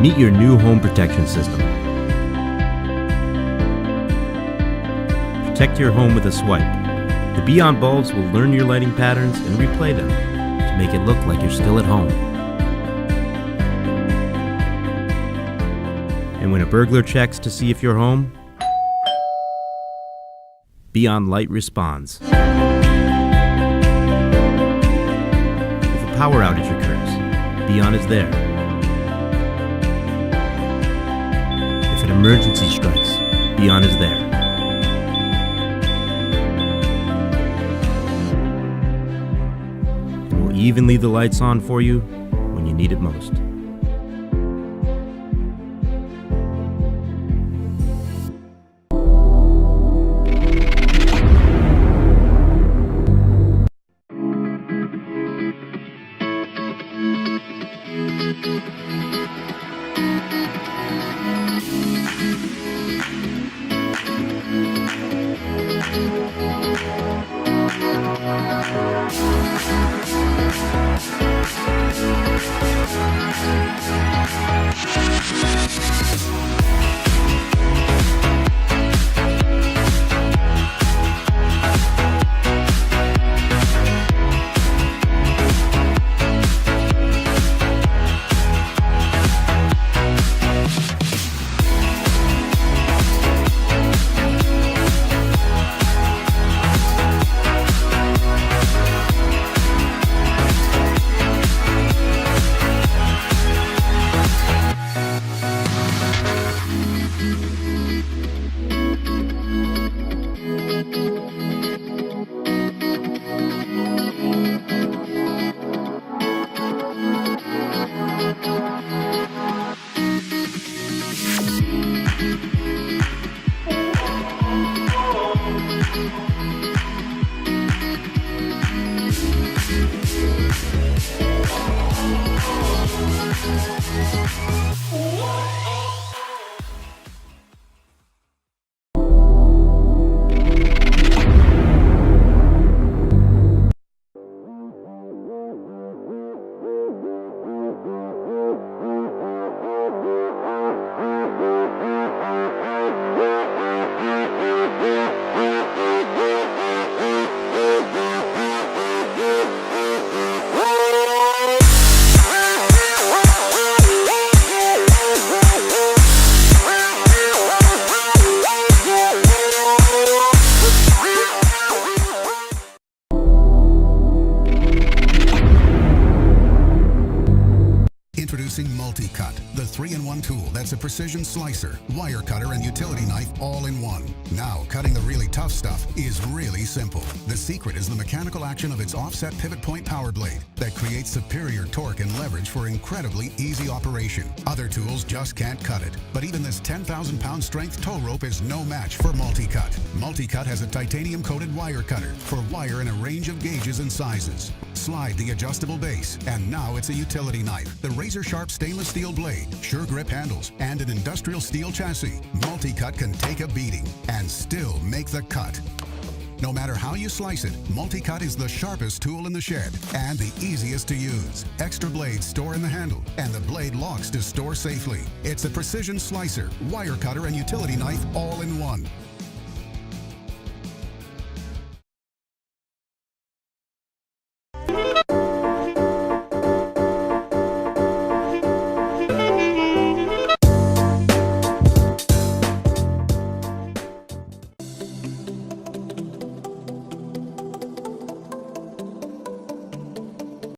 Meet your new home protection system. Protect your home with a swipe. The Beon bulbs will learn your lighting patterns and replay them to make it look like you're still at home. And when a burglar checks to see if you're home, Beon Light responds. If a power outage occurs, Beon is there. If an emergency strikes, Beon is there. And will even leave the lights on for you when you need it most. Introducing Multi-Cut, the 3-in-1 tool that's a precision slicer, wire cutter, and utility knife all in one. Now, cutting the really tough stuff is really simple. The secret is the mechanical action of its offset pivot point power blade that creates superior torque and leverage for incredibly easy operation. Other tools just can't cut it. But even this 10,000-pound strength tow rope is no match for Multi-Cut. Multi-Cut has a titanium-coated wire cutter for wire in a range of gauges and sizes. Slide the adjustable base, and now it's a utility knife. The razor-sharp stainless steel blade, sure grip handles, and an industrial steel chassis. Multi-Cut can take a beating and still make the cut. No matter how you slice it, Multi-Cut is the sharpest tool in the shed and the easiest to use. Extra blades store in the handle, and the blade locks to store safely. It's a precision slicer, wire cutter, and utility knife all in one.